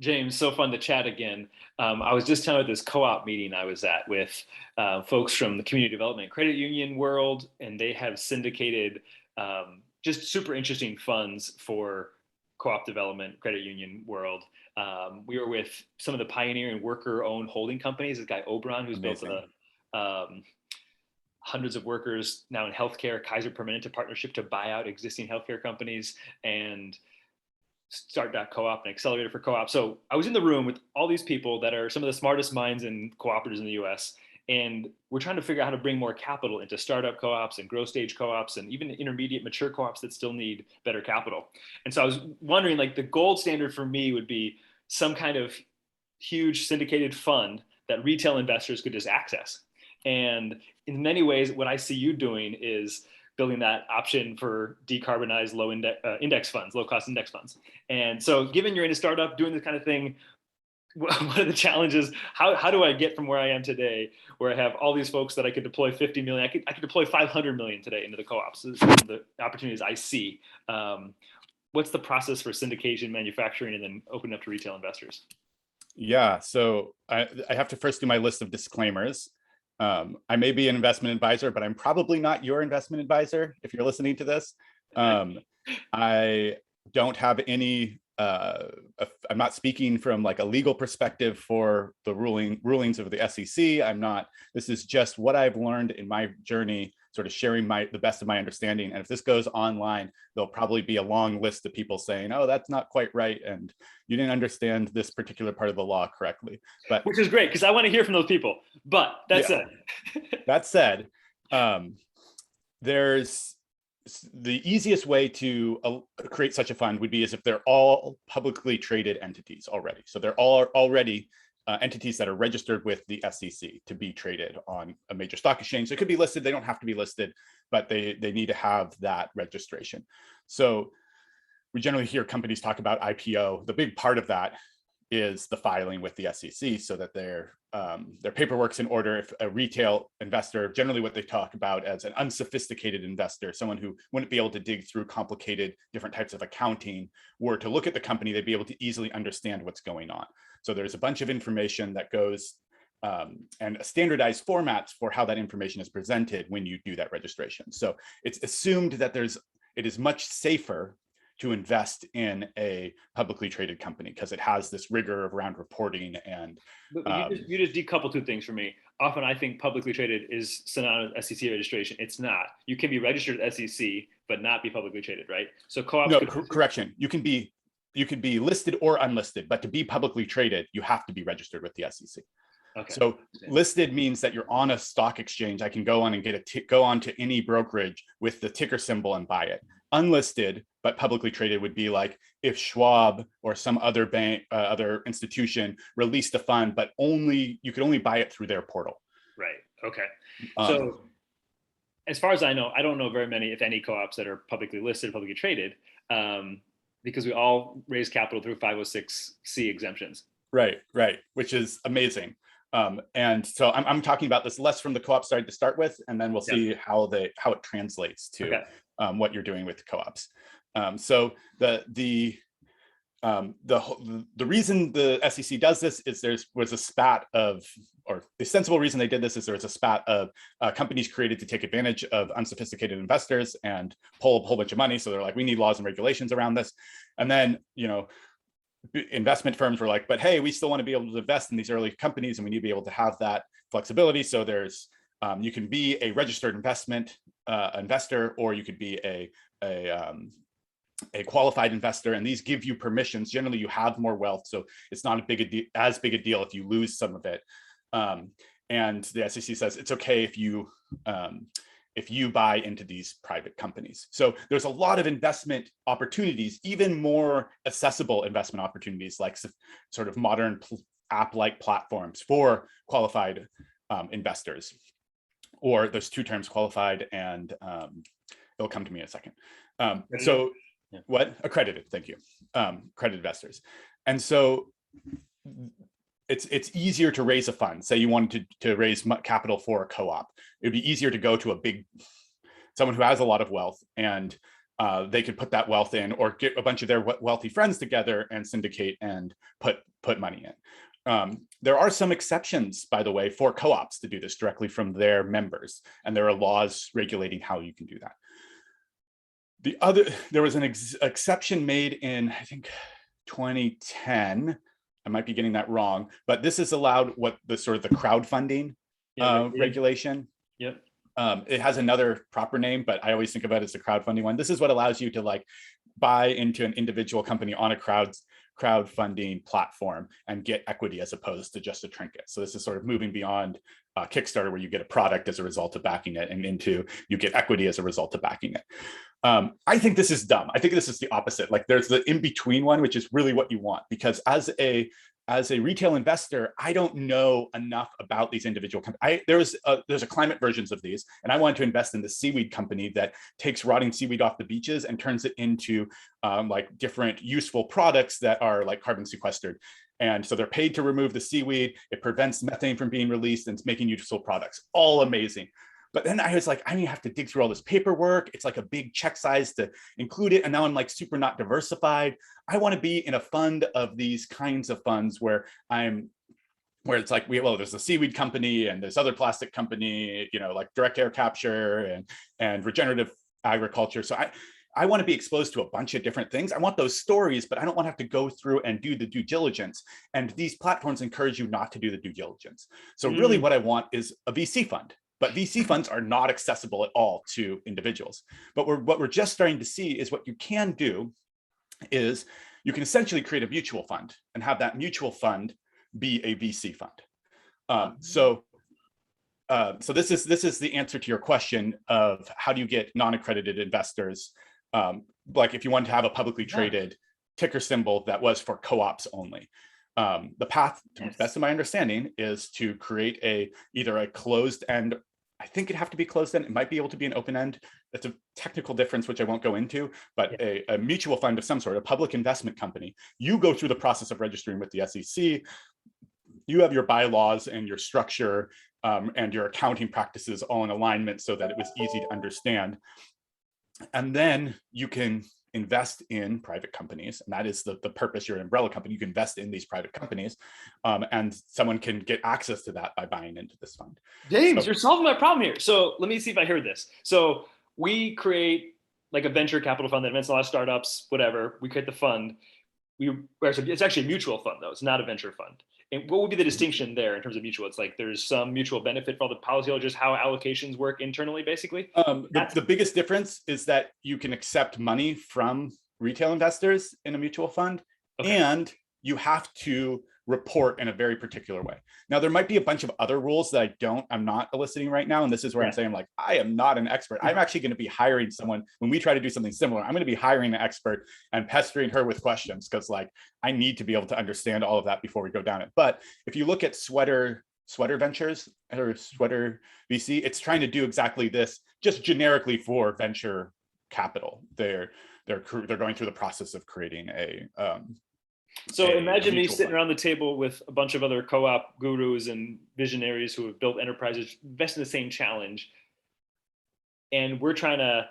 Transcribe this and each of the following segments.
James, so fun to chat again. I was just telling at this co-op meeting I was at with folks from the community development credit union world, and they have syndicated just super interesting funds for co-op development credit union world. We were with some of the pioneering worker-owned holding companies. This guy Oberon, who's built Amazing. hundreds of workers now in healthcare, Kaiser Permanente partnership to buy out existing healthcare companies, and start.coop, an accelerator for co-op. So I was in the room with all these people that are some of the smartest minds in cooperatives in the US. And we're trying to figure out how to bring more capital into startup co-ops and growth stage co-ops and even intermediate mature co-ops that still need better capital. And so I was wondering, like, the gold standard for me would be some kind of huge syndicated fund that retail investors could just access. And in many ways, what I see you doing is building that option for decarbonized low index funds, low cost index funds. And so given you're in a startup doing this kind of thing, what are the challenges? How do I get from where I am today, where I have all these folks that I could deploy 50 million, I could deploy 500 million today into the co-ops, the opportunities I see. What's the process for syndication, manufacturing, and then opening up to retail investors? Yeah, so I have to first do my list of disclaimers. I may be an investment advisor, but I'm probably not your investment advisor if you're listening to this. I don't have any, I'm not speaking from like a legal perspective for the rulings of the SEC. This is just what I've learned in my journey, sort of sharing the best of my understanding. And if this goes online, there'll probably be a long list of people saying, oh, that's not quite right, and you didn't understand this particular part of the law correctly. But which is great, because I want to hear from those people. But that said, that said, there's the easiest way to create such a fund would be as if they're all publicly traded entities already. So they're all already entities that are registered with the SEC to be traded on a major stock exchange. They could be listed, they don't have to be listed, but they need to have that registration. So we generally hear companies talk about IPO. The big part of that is the filing with the SEC so that their paperwork's in order. If a retail investor, generally what they talk about as an unsophisticated investor, someone who wouldn't be able to dig through complicated different types of accounting, were to look at the company, they'd be able to easily understand what's going on. So there's a bunch of information that goes and standardized formats for how that information is presented when you do that registration. So it's assumed that it is much safer to invest in a publicly traded company because it has this rigor around reporting. And you just decouple two things for me. Often I think publicly traded is synonymous with SEC registration. It's not. You can be registered at SEC but not be publicly traded, right? So co-ops. No, correction. You can be listed or unlisted, but to be publicly traded, you have to be registered with the SEC. Okay. So listed means that you're on a stock exchange. I can go on and go on to any brokerage with the ticker symbol and buy it. Unlisted but publicly traded would be like if Schwab or some other bank, other institution released a fund, but you could only buy it through their portal. Right. Okay. So as far as I know, I don't know very many, if any, co-ops that are publicly listed, publicly traded, because we all raise capital through 506c exemptions. Right. Which is amazing. And so I'm talking about this less from the co-op side to start with, and then we'll see how it translates to what you're doing with co-ops. So the reason the SEC does this is the sensible reason they did this is there was a spat of companies created to take advantage of unsophisticated investors and pull a whole bunch of money. So they're like, we need laws and regulations around this. And then, investment firms were like, but hey, we still want to be able to invest in these early companies and we need to be able to have that flexibility. So there's, you can be a registered investor, or you could be a qualified investor, and these give you permissions. Generally, you have more wealth, so it's not as big a deal if you lose some of it. And the SEC says it's okay if you buy into these private companies. So there's a lot of investment opportunities, even more accessible investment opportunities, like sort of modern app-like platforms for qualified investors, or those two terms, qualified and it'll come to me in a second. What? Accredited, thank you. Accredited investors. And so it's easier to raise a fund. Say you wanted to raise capital for a co-op. It'd be easier to go to someone who has a lot of wealth and they could put that wealth in, or get a bunch of their wealthy friends together and syndicate and put money in. There are some exceptions, by the way, for co-ops to do this directly from their members, and there are laws regulating how you can do that. There was an exception made in, I think, 2010. I might be getting that wrong, but this is allowed what the sort of the crowdfunding regulation. Yep. It has another proper name, but I always think about it as the crowdfunding one. This is what allows you to like buy into an individual company on a crowdfunding platform and get equity as opposed to just a trinket. So this is sort of moving beyond Kickstarter, where you get a product as a result of backing it, and into you get equity as a result of backing it. I think this is dumb. I think this is the opposite. Like there's the in-between one, which is really what you want, because as a retail investor, I don't know enough about these individual companies. There's a climate versions of these, and I wanted to invest in the seaweed company that takes rotting seaweed off the beaches and turns it into like different useful products that are like carbon sequestered. And so they're paid to remove the seaweed. It prevents methane from being released, and it's making useful products. All amazing. But then I was like, I have to dig through all this paperwork. It's like a big check size to include it. And now I'm like super not diversified. I want to be in a fund of these kinds of funds where it's like, there's a seaweed company and this other plastic company, like direct air capture and regenerative agriculture. So I want to be exposed to a bunch of different things. I want those stories, but I don't want to have to go through and do the due diligence. And these platforms encourage you not to do the due diligence. So really what I want is a VC fund. But VC funds are not accessible at all to individuals. But what we're just starting to see is what you can do is you can essentially create a mutual fund and have that mutual fund be a VC fund. So this is the answer to your question of how do you get non-accredited investors. Like if you want to have a publicly traded ticker symbol that was for co-ops only. The path, to the best of my understanding, is to create either a closed end. I think it'd have to be closed end. It might be able to be an open end. That's a technical difference, which I won't go into, but a mutual fund of some sort, a public investment company. You go through the process of registering with the SEC. You have your bylaws and your structure and your accounting practices all in alignment so that it was easy to understand. And then you can invest in private companies, and that is the purpose. You're an umbrella company. You can invest in these private companies, and someone can get access to that by buying into this fund. James, you're solving my problem here. So let me see if I heard this. So we create like a venture capital fund that invests in a lot of startups, whatever. We create the fund. It's actually a mutual fund, though. It's not a venture fund. And what would be the distinction there in terms of mutual? It's like there's some mutual benefit for all the policyholders, how allocations work internally, basically. The biggest difference is that you can accept money from retail investors in a mutual fund, and you have to report in a very particular way. Now, there might be a bunch of other rules that I'm not eliciting right now. And this is where I'm saying, like, I am not an expert. I'm actually going to be hiring someone when we try to do something similar. I'm going to be hiring an expert and pestering her with questions, because like I need to be able to understand all of that before we go down it. But if you look at Sweater Ventures or Sweater VC, it's trying to do exactly this, just generically for venture capital. They're going through the process of creating So imagine me sitting around the table with a bunch of other co-op gurus and visionaries who have built enterprises, invest in the same challenge. And we're trying to,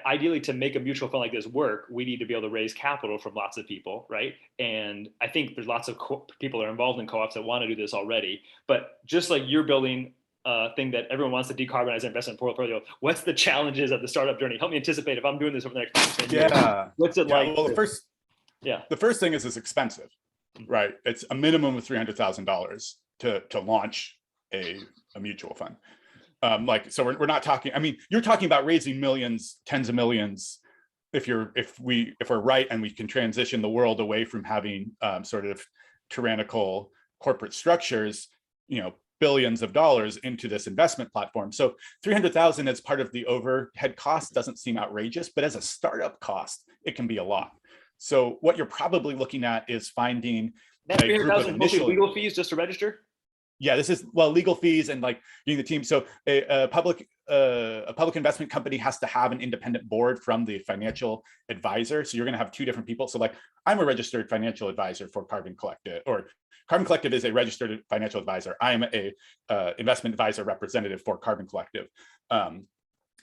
ideally, to make a mutual fund like this work, we need to be able to raise capital from lots of people, right? And I think there's lots of people that are involved in co-ops that want to do this already. But just like you're building a thing that everyone wants to decarbonize their investment portfolio, what's the challenges of the startup journey? Help me anticipate if I'm doing this over the next 5 to 10 years. What's it like? Well, the first thing is it's expensive, right? It's a minimum of $300,000 to launch a mutual fund. So we're not talking. I mean, you're talking about raising millions, tens of millions, if we're right and we can transition the world away from having sort of tyrannical corporate structures, billions of dollars into this investment platform. So 300,000 as part of the overhead cost doesn't seem outrageous, but as a startup cost, it can be a lot. So what you're probably looking at is finding that 300,000 mostly legal fees just to register. Yeah, this is legal fees and like being the team. So a public investment company has to have an independent board from the financial advisor. So you're going to have two different people. So like I'm a registered financial advisor for Carbon Collective, or Carbon Collective is a registered financial advisor. I'm a investment advisor representative for Carbon Collective.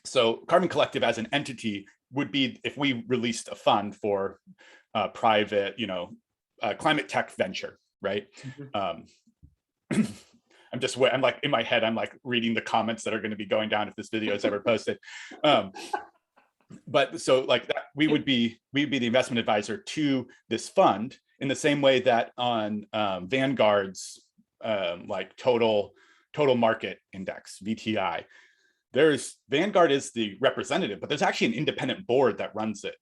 So Carbon Collective as an entity would be if we released a fund for private, climate tech venture, right? Um, I'm like in my head, I'm like reading the comments that are going to be going down if this video is ever posted. But so like that, we'd be the investment advisor to this fund in the same way that on Vanguard's like total market index, VTI, there's Vanguard is the representative, but there's actually an independent board that runs it.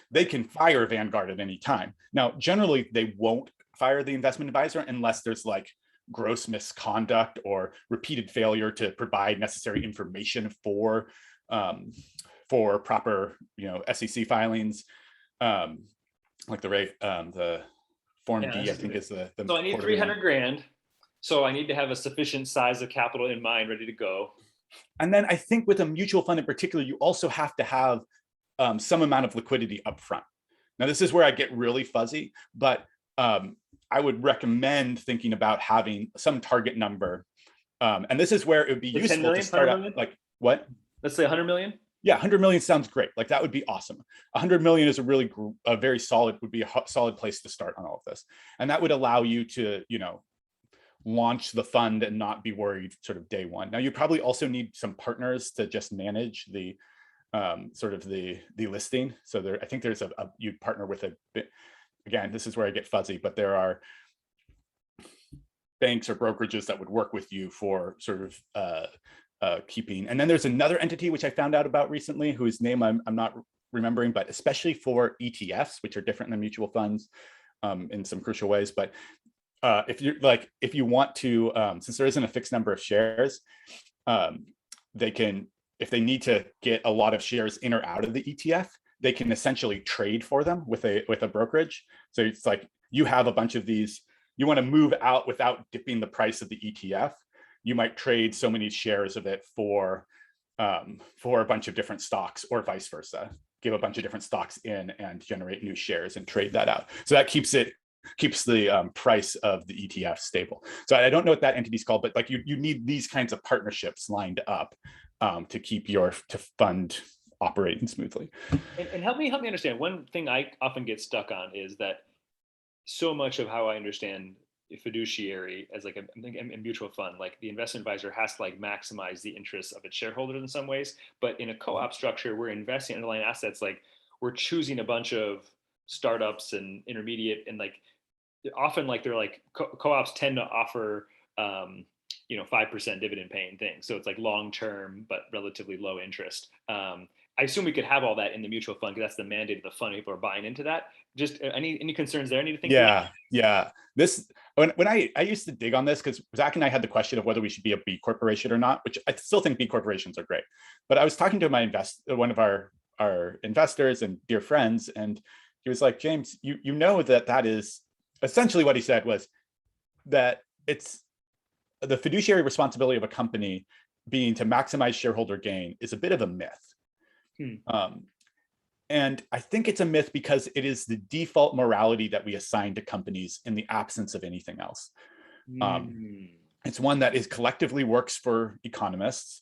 They can fire Vanguard at any time. Now, generally, they won't fire the investment advisor unless there's like gross misconduct or repeated failure to provide necessary information for proper, SEC filings, like the Form D, I think is the. So I need 300 grand. So I need to have a sufficient size of capital in mind, ready to go. And then I think with a mutual fund in particular, you also have to have some amount of liquidity upfront. Now, this is where I get really fuzzy, but I would recommend thinking about having some target number. And this is where it would be useful to start out. Like what? Let's say 100 million. Yeah, 100 million sounds great. Like that would be awesome. 100 million is a very solid, would be a solid place to start on all of this. And that would allow you to, launch the fund and not be worried sort of day one. Now, you probably also need some partners to just manage the sort of the listing. So I think there's you'd partner with again, this is where I get fuzzy, but there are banks or brokerages that would work with you for sort of keeping. And then there's another entity which I found out about recently, whose name I'm not remembering, but especially for ETFs, which are different than mutual funds in some crucial ways. But if you want to, since there isn't a fixed number of shares, they can, if they need to get a lot of shares in or out of the ETF, they can essentially trade for them with a brokerage. So it's like you have a bunch of these, you want to move out without dipping the price of the ETF. You might trade so many shares of it for a bunch of different stocks, or vice versa. Give a bunch of different stocks in and generate new shares and trade that out. So that keeps the price of the ETF stable. So I don't know what that entity is called, but like you need these kinds of partnerships lined up to fund operating smoothly. And help me understand. One thing I often get stuck on is that so much of how I understand a fiduciary as like a mutual fund, like the investment advisor has to like maximize the interests of its shareholders in some ways. But in a co-op structure, we're investing in underlying assets, like we're choosing a bunch of startups and intermediate, and like often like they're like co-ops tend to offer 5% dividend paying things, so it's like long term but relatively low interest. I assume we could have all that in the mutual fund because that's the mandate of the fund. People are buying into that. Just any concerns there? Any to think about? Yeah. This when I used to dig on this, because Zach and I had the question of whether we should be a B corporation or not, which I still think B corporations are great. But I was talking to one of our investors and dear friends, and he was like, James, you know that is essentially what he said was that it's the fiduciary responsibility of a company being to maximize shareholder gain is a bit of a myth. And I think it's a myth because it is the default morality that we assign to companies in the absence of anything else. It's one that collectively works for economists.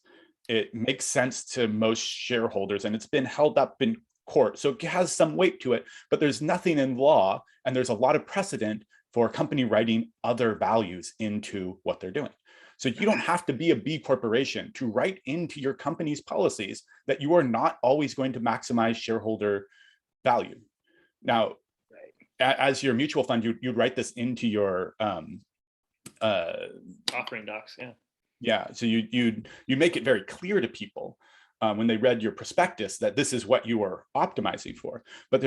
It makes sense to most shareholders, and it's been held up in court. So it has some weight to it, but there's nothing in law, and there's a lot of precedent for a company writing other values into what they're doing. So you don't have to be a B corporation to write into your company's policies that you are not always going to maximize shareholder value. Now, as your mutual fund, you'd write this into your offering docs. Yeah. So you make it very clear to people when they read your prospectus that this is what you are optimizing for. But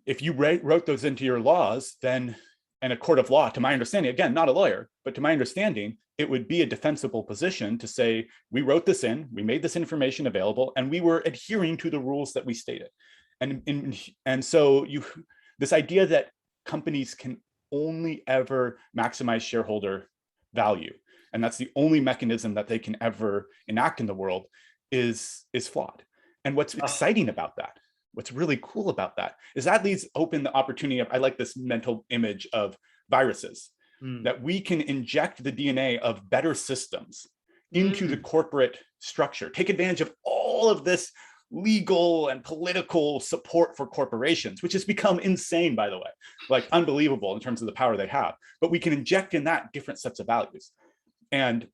if you wrote those into your laws, then in a court of law, to my understanding, again, not a lawyer, but to my understanding, it would be a defensible position to say, we wrote this in, we made this information available, and we were adhering to the rules that we stated. And so this idea that companies can only ever maximize shareholder value, and that's the only mechanism that they can ever enact in the world, is flawed. And what's exciting about that, what's really cool about that, is that leaves open the opportunity of, I like this mental image of viruses, that we can inject the DNA of better systems into the corporate structure, take advantage of all of this legal and political support for corporations, which has become insane, by the way, like unbelievable in terms of the power they have. But we can inject in that different sets of values and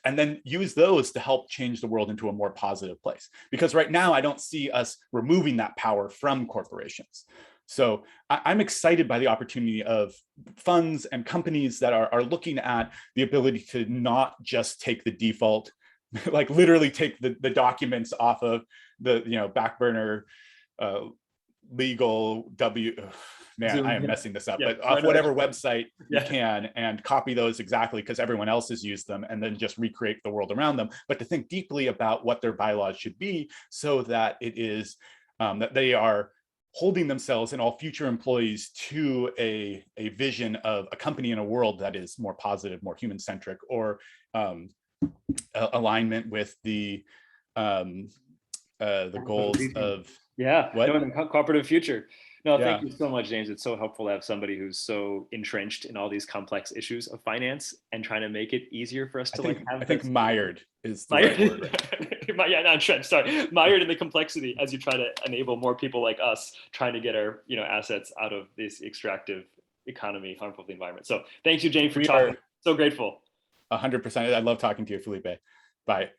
then use those to help change the world into a more positive place. Because right now, I don't see us removing that power from corporations. So I'm excited by the opportunity of funds and companies that are looking at the ability to not just take the default, like literally take the documents off of the back burner legal man, Zoom, I am yeah. messing this up, Yeah. but off whatever website you Yeah. can, and copy those exactly because everyone else has used them, and then just recreate the world around them. But to think deeply about what their bylaws should be, so that it is that they are holding themselves and all future employees to a vision of a company in a world that is more positive, more human-centric, or alignment with the goals of No, in a cooperative future. No, thank yeah. you so much, James. It's so helpful to have somebody who's so entrenched in all these complex issues of finance and trying to make it easier for us to I think mired is the right mired. word. Yeah, not entrenched. Sorry, mired in the complexity as you try to enable more people like us trying to get our assets out of this extractive economy, harmful to the environment. So, thanks you, James, for We talking. are So grateful. 100%. I love talking to you, Felipe. Bye.